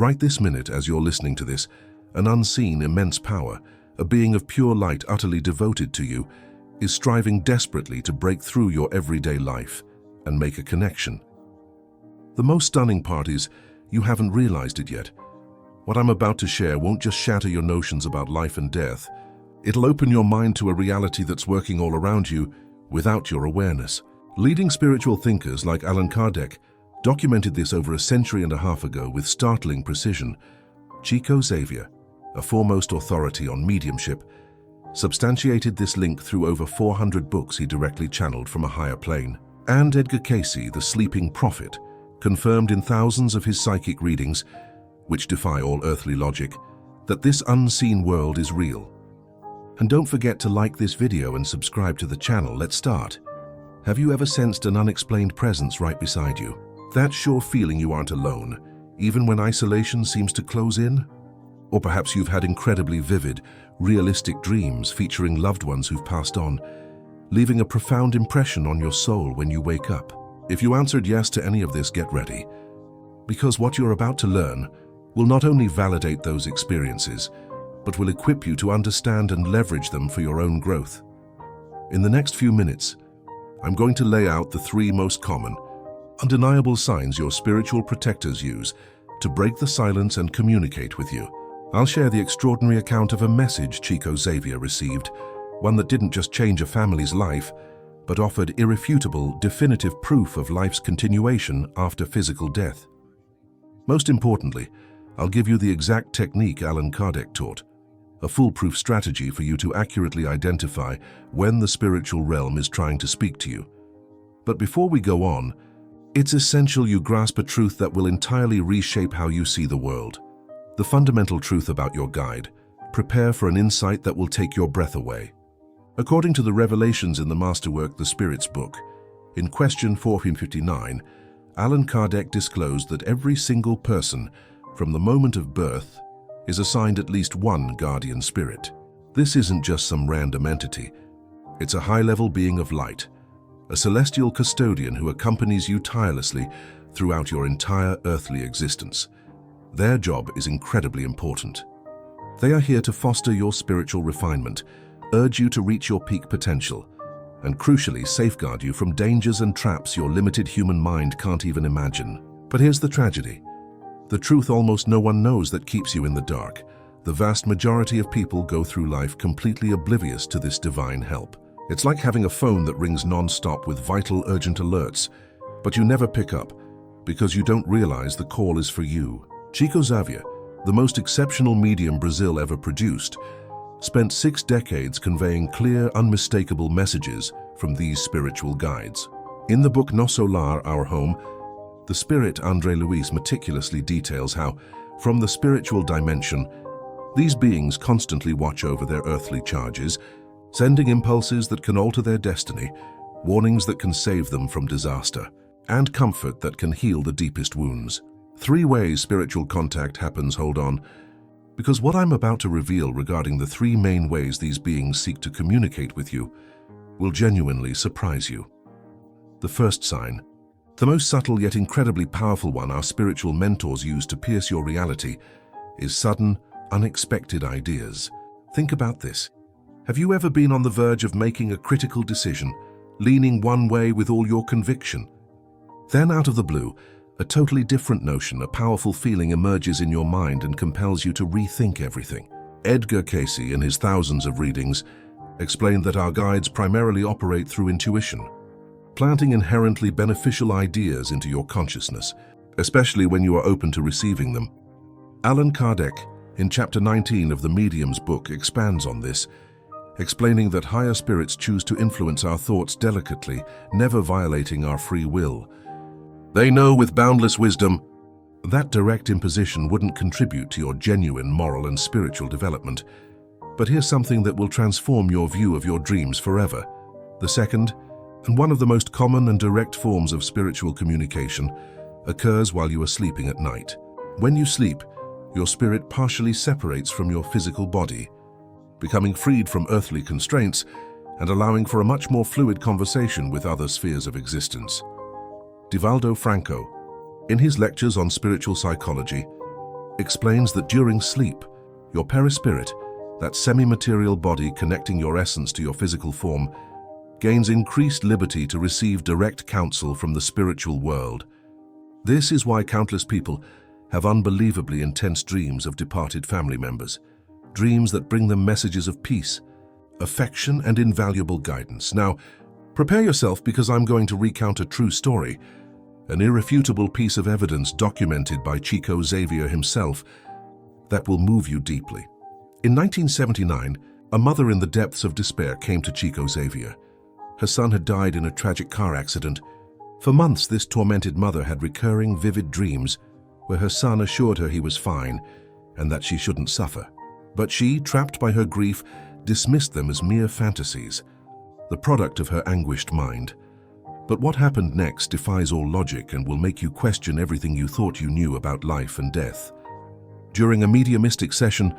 Right this minute, as you're listening to this, an unseen immense power, a being of pure light utterly devoted to you, is striving desperately to break through your everyday life and make a connection. The most stunning part is, you haven't realized it yet. What I'm about to share won't just shatter your notions about life and death. It'll open your mind to a reality that's working all around you without your awareness. Leading spiritual thinkers like Allan Kardec documented this over a century and a half ago with startling precision. Chico Xavier, a foremost authority on mediumship, substantiated this link through over 400 books he directly channeled from a higher plane. And Edgar Cayce, the sleeping prophet, confirmed in thousands of his psychic readings, which defy all earthly logic, that this unseen world is real. And don't forget to like this video and subscribe to the channel. Let's start. Have you ever sensed an unexplained presence right beside you? That sure feeling you aren't alone, even when isolation seems to close in? Or perhaps you've had incredibly vivid, realistic dreams featuring loved ones who've passed on, leaving a profound impression on your soul when you wake up. If you answered yes to any of this, get ready, because what you're about to learn will not only validate those experiences, but will equip you to understand and leverage them for your own growth. In the next few minutes, I'm going to lay out the 3 most common, undeniable signs your spiritual protectors use to break the silence and communicate with you. I'll share the extraordinary account of a message Chico Xavier received, one that didn't just change a family's life, but offered irrefutable, definitive proof of life's continuation after physical death. Most importantly, I'll give you the exact technique Allan Kardec taught, a foolproof strategy for you to accurately identify when the spiritual realm is trying to speak to you. But before we go on, it's essential you grasp a truth that will entirely reshape how you see the world. The fundamental truth about your guide. Prepare for an insight that will take your breath away. According to the revelations in the masterwork The Spirit's Book, in question 1459, Allan Kardec disclosed that every single person, from the moment of birth, is assigned at least one guardian spirit. This isn't just some random entity. It's a high-level being of light, a celestial custodian who accompanies you tirelessly throughout your entire earthly existence. Their job is incredibly important. They are here to foster your spiritual refinement, urge you to reach your peak potential, and crucially safeguard you from dangers and traps your limited human mind can't even imagine. But here's the tragedy. The truth almost no one knows that keeps you in the dark. The vast majority of people go through life completely oblivious to this divine help. It's like having a phone that rings non-stop with vital, urgent alerts, but you never pick up because you don't realize the call is for you. Chico Xavier, the most exceptional medium Brazil ever produced, spent 6 decades conveying clear, unmistakable messages from these spiritual guides. In the book Nosso Lar, Our Home, the spirit André Luiz meticulously details how, from the spiritual dimension, these beings constantly watch over their earthly charges, sending impulses that can alter their destiny, warnings that can save them from disaster, and comfort that can heal the deepest wounds. 3 ways spiritual contact happens. Hold on, because what I'm about to reveal regarding the 3 main ways these beings seek to communicate with you will genuinely surprise you. The first sign, the most subtle yet incredibly powerful one our spiritual mentors use to pierce your reality, is sudden, unexpected ideas. Think about this. Have you ever been on the verge of making a critical decision, leaning one way with all your conviction? Then, out of the blue, a totally different notion, a powerful feeling emerges in your mind and compels you to rethink everything. Edgar Cayce, in his thousands of readings, explained that our guides primarily operate through intuition, planting inherently beneficial ideas into your consciousness, especially when you are open to receiving them. Allan Kardec, in chapter 19 of the Medium's book, expands on this, explaining that higher spirits choose to influence our thoughts delicately, never violating our free will. They know with boundless wisdom that direct imposition wouldn't contribute to your genuine moral and spiritual development. But here's something that will transform your view of your dreams forever. The second, and one of the most common and direct forms of spiritual communication, occurs while you are sleeping at night. When you sleep, your spirit partially separates from your physical body, becoming freed from earthly constraints and allowing for a much more fluid conversation with other spheres of existence. Divaldo Franco, in his lectures on spiritual psychology, explains that during sleep, your perispirit, that semi-material body connecting your essence to your physical form, gains increased liberty to receive direct counsel from the spiritual world. This is why countless people have unbelievably intense dreams of departed family members, dreams that bring them messages of peace, affection, and invaluable guidance. Now, prepare yourself, because I'm going to recount a true story, an irrefutable piece of evidence documented by Chico Xavier himself that will move you deeply. In 1979, a mother in the depths of despair came to Chico Xavier. Her son had died in a tragic car accident. For months, this tormented mother had recurring vivid dreams where her son assured her he was fine and that she shouldn't suffer. But she, trapped by her grief, dismissed them as mere fantasies, the product of her anguished mind. But what happened next defies all logic and will make you question everything you thought you knew about life and death. During a mediumistic session,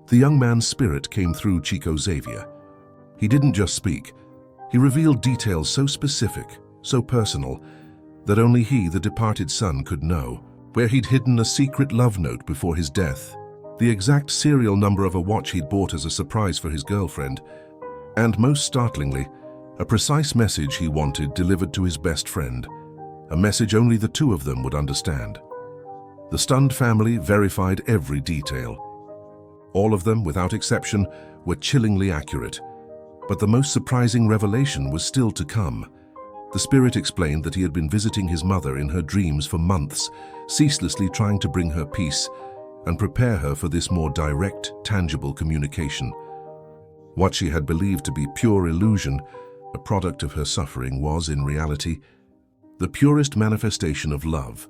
the young man's spirit came through Chico Xavier. He didn't just speak. He revealed details so specific, so personal, that only he, the departed son, could know. Where he'd hidden a secret love note before his death, the exact serial number of a watch he'd bought as a surprise for his girlfriend, and most startlingly, a precise message he wanted delivered to his best friend, a message only the two of them would understand. The stunned family verified every detail. All of them, without exception, were chillingly accurate. But the most surprising revelation was still to come. The spirit explained that he had been visiting his mother in her dreams for months, ceaselessly trying to bring her peace and prepare her for this more direct, tangible communication. What she had believed to be pure illusion, a product of her suffering, was, in reality, the purest manifestation of love,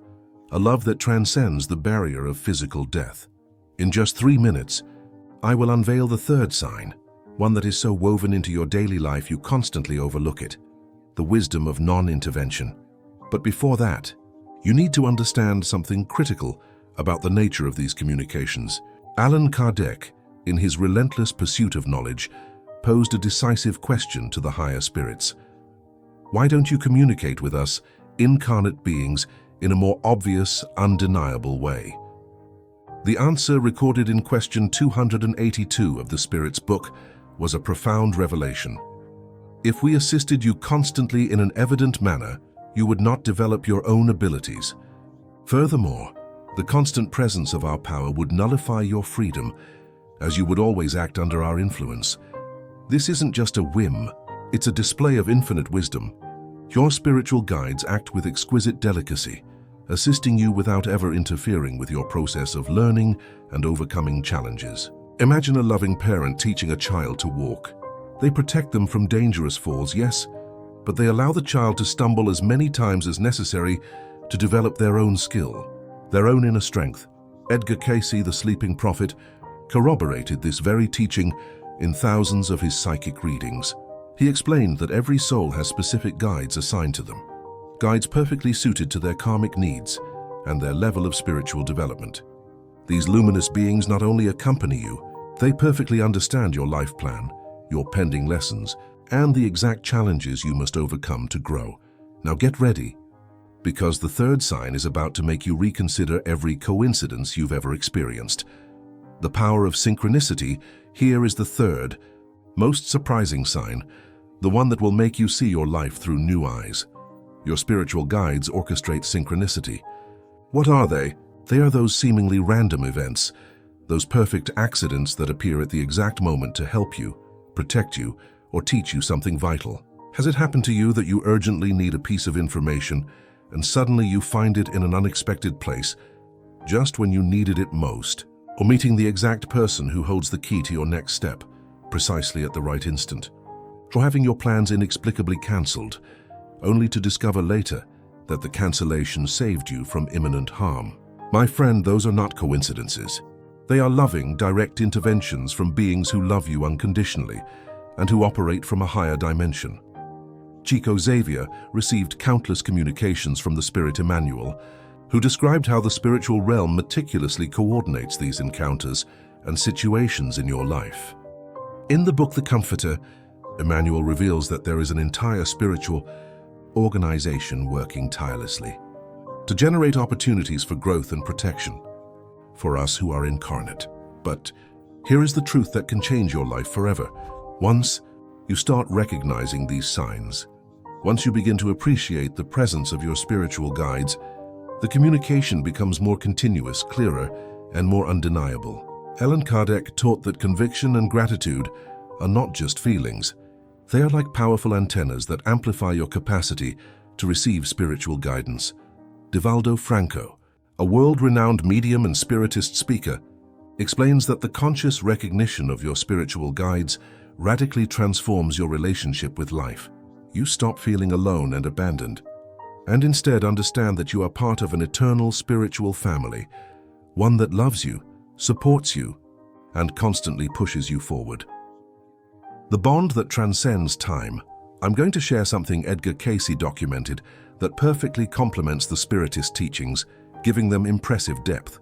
a love that transcends the barrier of physical death. In just 3 minutes, I will unveil the third sign, one that is so woven into your daily life you constantly overlook it, the wisdom of non-intervention. But before that, you need to understand something critical about the nature of these communications. Allan Kardec, in his relentless pursuit of knowledge, posed a decisive question to the higher spirits. Why don't you communicate with us, incarnate beings, in a more obvious, undeniable way? The answer, recorded in question 282 of the Spirit's book, was a profound revelation. If we assisted you constantly in an evident manner, you would not develop your own abilities. Furthermore, the constant presence of our power would nullify your freedom, as you would always act under our influence. This isn't just a whim, it's a display of infinite wisdom. Your spiritual guides act with exquisite delicacy, assisting you without ever interfering with your process of learning and overcoming challenges. Imagine a loving parent teaching a child to walk. They protect them from dangerous falls, yes, but they allow the child to stumble as many times as necessary to develop their own skill, their own inner strength. Edgar Cayce, the sleeping prophet, corroborated this very teaching in thousands of his psychic readings. He explained that every soul has specific guides assigned to them, guides perfectly suited to their karmic needs and their level of spiritual development. These luminous beings not only accompany you, they perfectly understand your life plan, your pending lessons, and the exact challenges you must overcome to grow. Now get ready, because the third sign is about to make you reconsider every coincidence you've ever experienced. The power of synchronicity, here is the third, most surprising sign, the one that will make you see your life through new eyes. Your spiritual guides orchestrate synchronicity. What are they? They are those seemingly random events, those perfect accidents that appear at the exact moment to help you, protect you, or teach you something vital. Has it happened to you that you urgently need a piece of information and suddenly you find it in an unexpected place, just when you needed it most? Or meeting the exact person who holds the key to your next step, precisely at the right instant? Or having your plans inexplicably cancelled, only to discover later that the cancellation saved you from imminent harm? My friend, those are not coincidences. They are loving, direct interventions from beings who love you unconditionally and who operate from a higher dimension. Chico Xavier received countless communications from the Spirit Emmanuel, who described how the spiritual realm meticulously coordinates these encounters and situations in your life. In the book The Comforter, Emmanuel reveals that there is an entire spiritual organization working tirelessly to generate opportunities for growth and protection. for us who are incarnate. But here is the truth that can change your life forever. Once you start recognizing these signs, once you begin to appreciate the presence of your spiritual guides, the communication becomes more continuous, clearer, and more undeniable. Allan Kardec taught that conviction and gratitude are not just feelings. They are like powerful antennas that amplify your capacity to receive spiritual guidance. Divaldo Franco, a world-renowned medium and spiritist speaker, explains that the conscious recognition of your spiritual guides radically transforms your relationship with life. You stop feeling alone and abandoned, and instead understand that you are part of an eternal spiritual family, one that loves you, supports you, and constantly pushes you forward. The bond that transcends time. I'm going to share something Edgar Cayce documented that perfectly complements the Spiritist teachings, giving them impressive depth.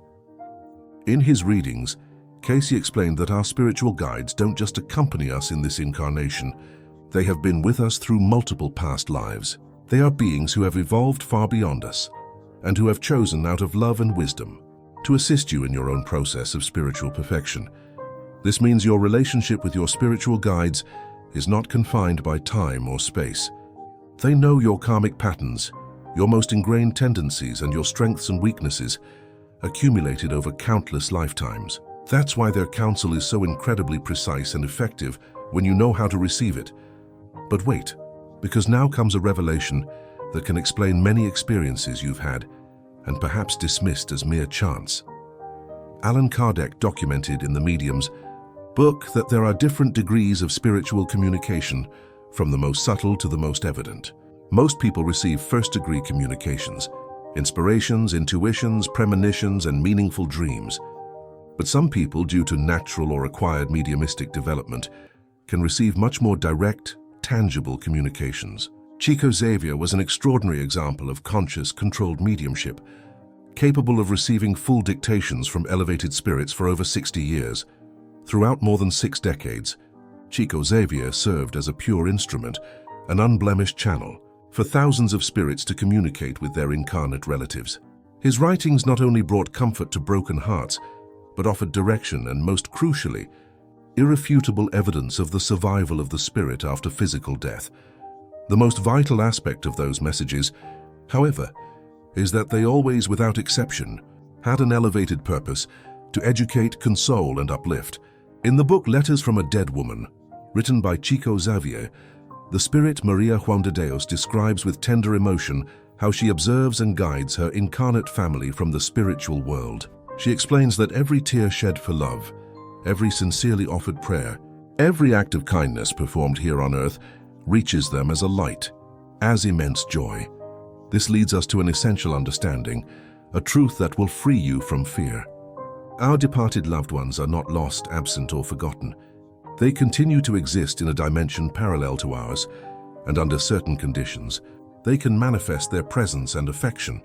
In his readings, Cayce explained that our spiritual guides don't just accompany us in this incarnation. They have been with us through multiple past lives. They are beings who have evolved far beyond us and who have chosen out of love and wisdom to assist you in your own process of spiritual perfection. This means your relationship with your spiritual guides is not confined by time or space. They know your karmic patterns, your most ingrained tendencies, and your strengths and weaknesses accumulated over countless lifetimes. That's why their counsel is so incredibly precise and effective when you know how to receive it. But wait, because now comes a revelation that can explain many experiences you've had and perhaps dismissed as mere chance. Allan Kardec documented in the Medium's book that there are different degrees of spiritual communication, from the most subtle to the most evident. Most people receive first-degree communications, inspirations, intuitions, premonitions, and meaningful dreams. But some people, due to natural or acquired mediumistic development, can receive much more direct, tangible communications. Chico Xavier was an extraordinary example of conscious, controlled mediumship, capable of receiving full dictations from elevated spirits for over 60 years. Throughout more than 6 decades, Chico Xavier served as a pure instrument, an unblemished channel, for thousands of spirits to communicate with their incarnate relatives. His writings not only brought comfort to broken hearts, but offered direction and, most crucially, irrefutable evidence of the survival of the spirit after physical death. The most vital aspect of those messages, however, is that they always, without exception, had an elevated purpose to educate, console, and uplift. In the book Letters from a Dead Woman, written by Chico Xavier, the spirit Maria Juan de Deus describes with tender emotion how she observes and guides her incarnate family from the spiritual world. She explains that every tear shed for love, every sincerely offered prayer, every act of kindness performed here on earth reaches them as a light, as immense joy. This leads us to an essential understanding, a truth that will free you from fear. Our departed loved ones are not lost, absent, or forgotten. They continue to exist in a dimension parallel to ours, and under certain conditions, they can manifest their presence and affection.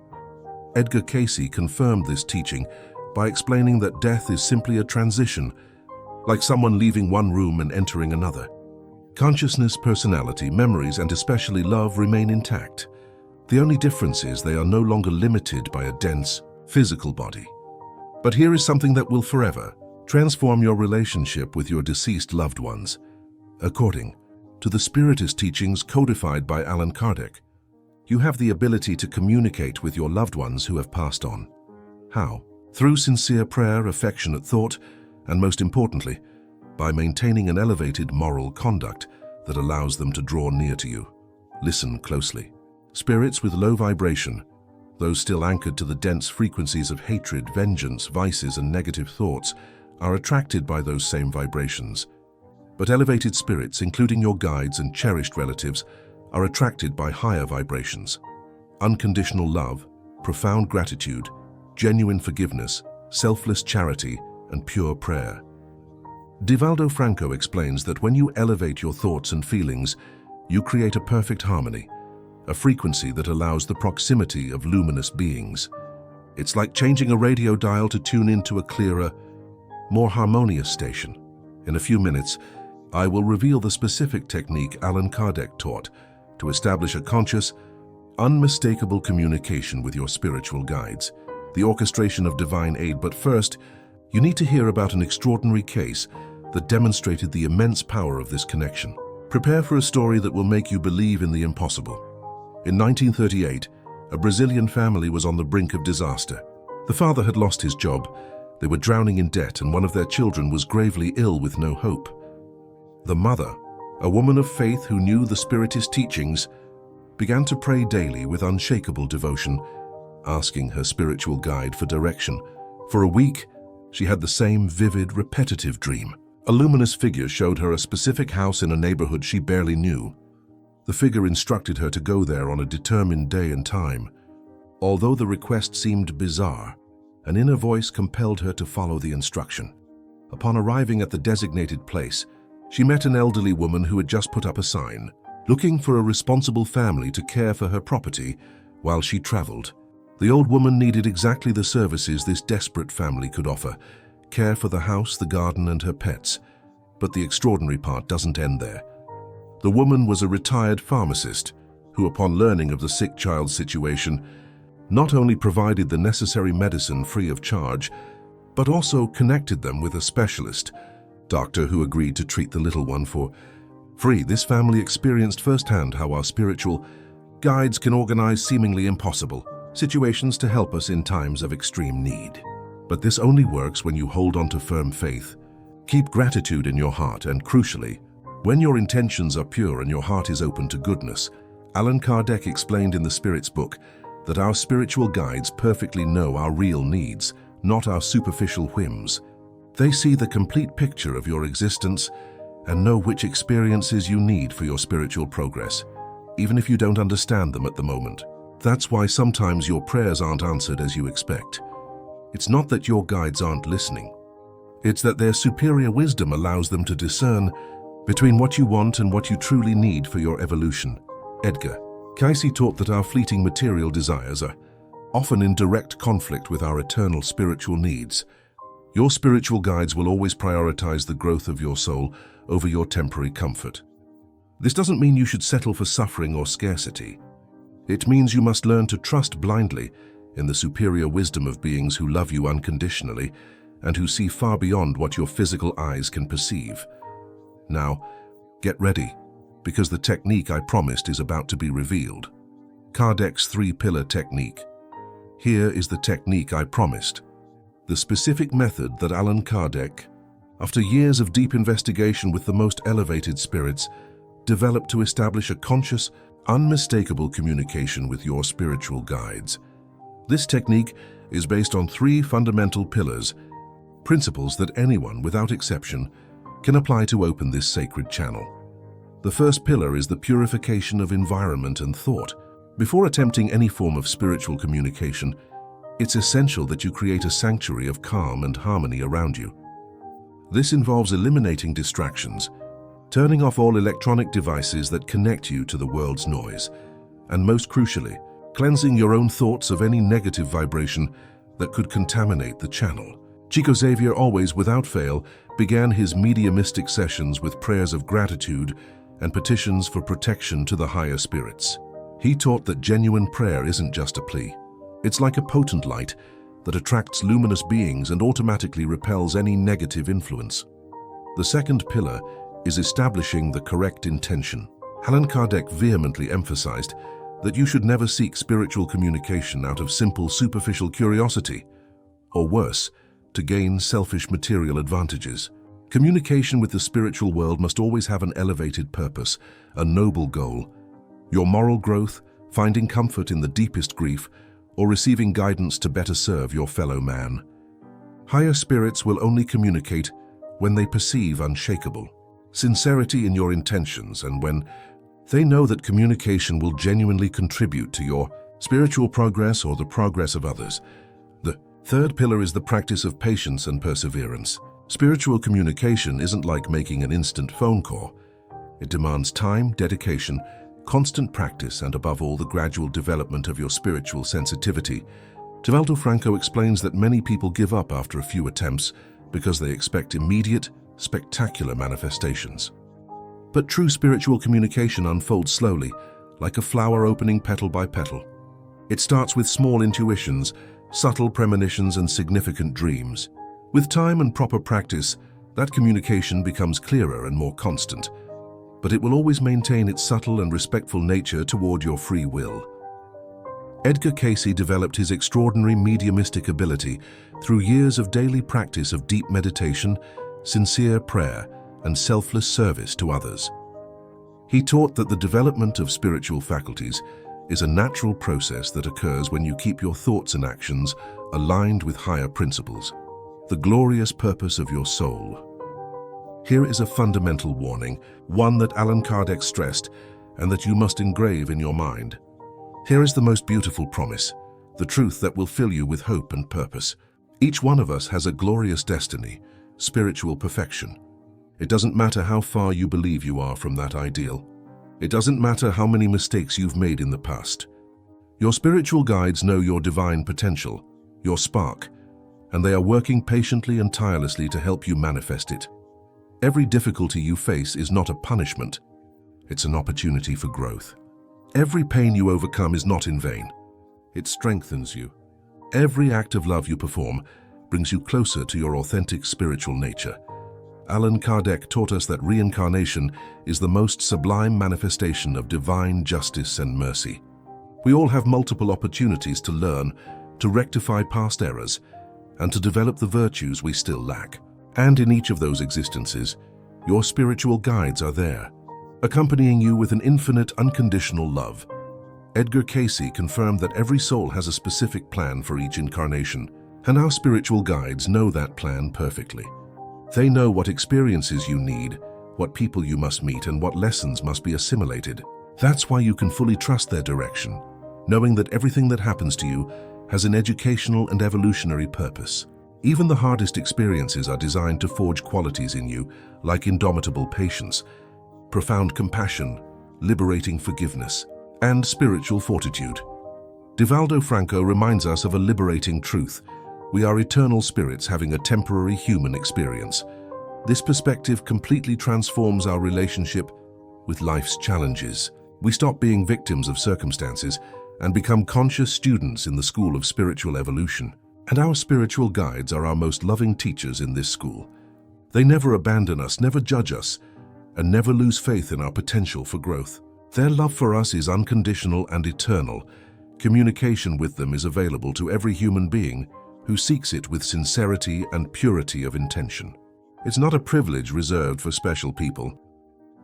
Edgar Cayce confirmed this teaching by explaining that death is simply a transition, like someone leaving one room and entering another. Consciousness, personality, memories, and especially love remain intact. The only difference is they are no longer limited by a dense, physical body. But here is something that will forever transform your relationship with your deceased loved ones. According to the Spiritist teachings codified by Allan Kardec, you have the ability to communicate with your loved ones who have passed on. How? Through sincere prayer, affectionate thought, and most importantly, by maintaining an elevated moral conduct that allows them to draw near to you. Listen closely. Spirits with low vibration, those still anchored to the dense frequencies of hatred, vengeance, vices, and negative thoughts, are attracted by those same vibrations. But elevated spirits, including your guides and cherished relatives, are attracted by higher vibrations. Unconditional love, profound gratitude, genuine forgiveness, selfless charity, and pure prayer. Divaldo Franco explains that when you elevate your thoughts and feelings, you create a perfect harmony, a frequency that allows the proximity of luminous beings. It's like changing a radio dial to tune into a clearer, more harmonious station. In a few minutes, I will reveal the specific technique Allan Kardec taught to establish a conscious, unmistakable communication with your spiritual guides. the orchestration of divine aid. But first, you need to hear about an extraordinary case that demonstrated the immense power of this connection. Prepare for a story that will make you believe in the impossible. In 1938, a Brazilian family was on the brink of disaster. The father had lost his job, they were drowning in debt, and one of their children was gravely ill with no hope. The mother, a woman of faith who knew the Spiritist teachings, began to pray daily with unshakable devotion, asking her spiritual guide for direction. For a week, she had the same vivid, repetitive dream. A luminous figure showed her a specific house in a neighborhood she barely knew. The figure instructed her to go there on a determined day and time. Although the request seemed bizarre, an inner voice compelled her to follow the instruction. Upon arriving at the designated place, she met an elderly woman who had just put up a sign, looking for a responsible family to care for her property while she traveled. The old woman needed exactly the services this desperate family could offer: care for the house, the garden, and her pets. But the extraordinary part doesn't end there. The woman was a retired pharmacist who, upon learning of the sick child's situation, not only provided the necessary medicine free of charge, but also connected them with a specialist doctor who agreed to treat the little one for free. This family experienced firsthand how our spiritual guides can organize seemingly impossible situations to help us in times of extreme need. But this only works when you hold on to firm faith, keep gratitude in your heart, and crucially, when your intentions are pure and your heart is open to goodness. Allan Kardec explained in the Spirit's book that our spiritual guides perfectly know our real needs, not our superficial whims. They see the complete picture of your existence and know which experiences you need for your spiritual progress, even if you don't understand them at the moment. That's why sometimes your prayers aren't answered as you expect. It's not that your guides aren't listening. It's that their superior wisdom allows them to discern between what you want and what you truly need for your evolution. Edgar Cayce taught that our fleeting material desires are often in direct conflict with our eternal spiritual needs. Your spiritual guides will always prioritize the growth of your soul over your temporary comfort. This doesn't mean you should settle for suffering or scarcity. It means you must learn to trust blindly in the superior wisdom of beings who love you unconditionally and who see far beyond what your physical eyes can perceive. Now, get ready, because the technique I promised is about to be revealed. Kardec's three-pillar technique. Here is the technique I promised. The specific method that Allan Kardec, after years of deep investigation with the most elevated spirits, developed to establish a conscious, unmistakable communication with your spiritual guides. This technique is based on three fundamental pillars, principles that anyone, without exception, can apply to open this sacred channel. The first pillar is the purification of environment and thought. Before attempting any form of spiritual communication, it's essential that you create a sanctuary of calm and harmony around you. This involves eliminating distractions, turning off all electronic devices that connect you to the world's noise, and most crucially, cleansing your own thoughts of any negative vibration that could contaminate the channel. Chico Xavier always, without fail, began his mediumistic sessions with prayers of gratitude and petitions for protection to the higher spirits. He taught that genuine prayer isn't just a plea. It's like a potent light that attracts luminous beings and automatically repels any negative influence. The second pillar is establishing the correct intention. Allan Kardec vehemently emphasized that you should never seek spiritual communication out of simple superficial curiosity, or worse, to gain selfish material advantages. Communication with the spiritual world must always have an elevated purpose, a noble goal. Your moral growth, finding comfort in the deepest grief, or receiving guidance to better serve your fellow man. Higher spirits will only communicate when they perceive unshakable sincerity in your intentions and when they know that communication will genuinely contribute to your spiritual progress or the progress of others. The third pillar is the practice of patience and perseverance. Spiritual communication isn't like making an instant phone call. It demands time, dedication, constant practice, and above all, the gradual development of your spiritual sensitivity. Tevaldo Franco explains that many people give up after a few attempts because they expect immediate, spectacular manifestations. But true spiritual communication unfolds slowly, like a flower opening petal by petal. It starts with small intuitions, subtle premonitions, and significant dreams. With time and proper practice, that communication becomes clearer and more constant, but it will always maintain its subtle and respectful nature toward your free will. Edgar Cayce developed his extraordinary mediumistic ability through years of daily practice of deep meditation, sincere prayer, and selfless service to others. He taught that the development of spiritual faculties is a natural process that occurs when you keep your thoughts and actions aligned with higher principles, the glorious purpose of your soul. Here is a fundamental warning, one that Allan Kardec stressed and that you must engrave in your mind. Here is the most beautiful promise, the truth that will fill you with hope and purpose. Each one of us has a glorious destiny, spiritual perfection. It doesn't matter how far you believe you are from that ideal. It doesn't matter how many mistakes you've made in the past. Your spiritual guides know your divine potential, your spark, and they are working patiently and tirelessly to help you manifest it. Every difficulty you face is not a punishment, it's an opportunity for growth. Every pain you overcome is not in vain. It strengthens you. Every act of love you perform brings you closer to your authentic spiritual nature. Allan Kardec taught us that reincarnation is the most sublime manifestation of divine justice and mercy. We all have multiple opportunities to learn, to rectify past errors, and to develop the virtues we still lack. And in each of those existences, your spiritual guides are there, accompanying you with an infinite, unconditional love. Edgar Cayce confirmed that every soul has a specific plan for each incarnation, and our spiritual guides know that plan perfectly. They know what experiences you need, what people you must meet, and what lessons must be assimilated. That's why you can fully trust their direction, knowing that everything that happens to you has an educational and evolutionary purpose. Even the hardest experiences are designed to forge qualities in you, like indomitable patience, profound compassion, liberating forgiveness, and spiritual fortitude. Divaldo Franco reminds us of a liberating truth. We are eternal spirits having a temporary human experience. This perspective completely transforms our relationship with life's challenges. We stop being victims of circumstances and become conscious students in the school of spiritual evolution. And our spiritual guides are our most loving teachers in this school. They never abandon us, never judge us, and never lose faith in our potential for growth. Their love for us is unconditional and eternal. Communication with them is available to every human being who seeks it with sincerity and purity of intention. It's not a privilege reserved for special people.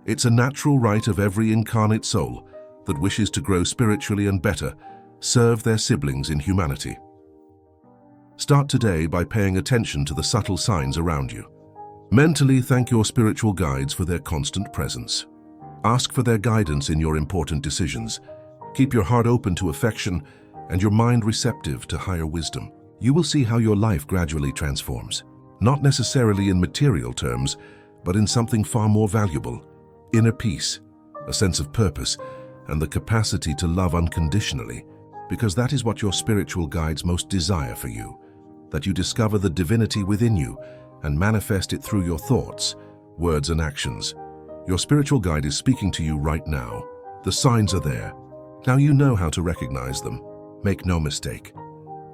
It's a natural right of every incarnate soul that wishes to grow spiritually and better, serve their siblings in humanity. Start today by paying attention to the subtle signs around you. Mentally thank your spiritual guides for their constant presence. Ask for their guidance in your important decisions. Keep your heart open to affection and your mind receptive to higher wisdom. You will see how your life gradually transforms, not necessarily in material terms, but in something far more valuable: inner peace, a sense of purpose, and the capacity to love unconditionally, because that is what your spiritual guides most desire for you, that you discover the divinity within you and manifest it through your thoughts, words, and actions. Your spiritual guide is speaking to you right now. The signs are there. Now you know how to recognize them. Make no mistake.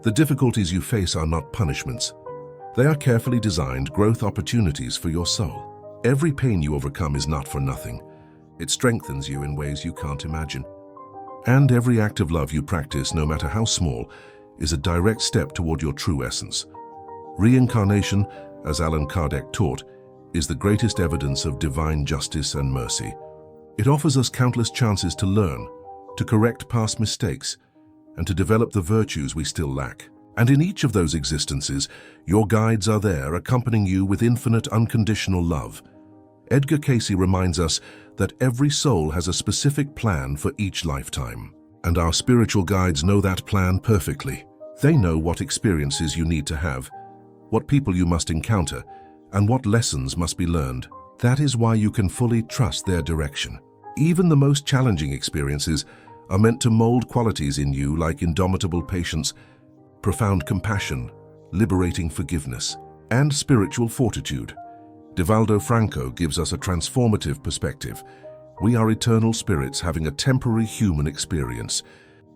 The difficulties you face are not punishments. They are carefully designed growth opportunities for your soul. Every pain you overcome is not for nothing. It strengthens you in ways you can't imagine. And every act of love you practice, no matter how small, is a direct step toward your true essence. Reincarnation, as Allan Kardec taught, is the greatest evidence of divine justice and mercy. It offers us countless chances to learn, to correct past mistakes, and to develop the virtues we still lack. And in each of those existences, your guides are there, accompanying you with infinite unconditional love. Edgar Cayce reminds us that every soul has a specific plan for each lifetime, and our spiritual guides know that plan perfectly. They know what experiences you need to have, what people you must encounter, and what lessons must be learned. That is why you can fully trust their direction. Even the most challenging experiences are meant to mold qualities in you like indomitable patience, profound compassion, liberating forgiveness, and spiritual fortitude. Divaldo Franco gives us a transformative perspective. We are eternal spirits having a temporary human experience.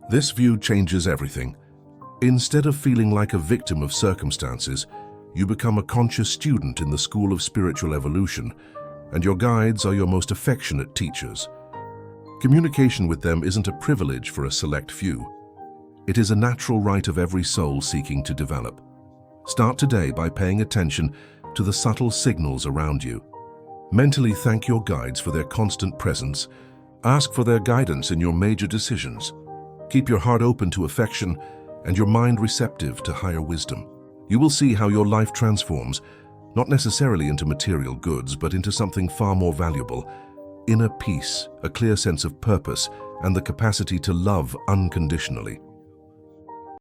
This view changes everything. Instead of feeling like a victim of circumstances, you become a conscious student in the school of spiritual evolution, and your guides are your most affectionate teachers. Communication with them isn't a privilege for a select few. It is a natural right of every soul seeking to develop. Start today by paying attention to the subtle signals around you. Mentally thank your guides for their constant presence. Ask for their guidance in your major decisions. Keep your heart open to affection and your mind receptive to higher wisdom. You will see how your life transforms, not necessarily into material goods, but into something far more valuable: inner peace, a clear sense of purpose, and the capacity to love unconditionally.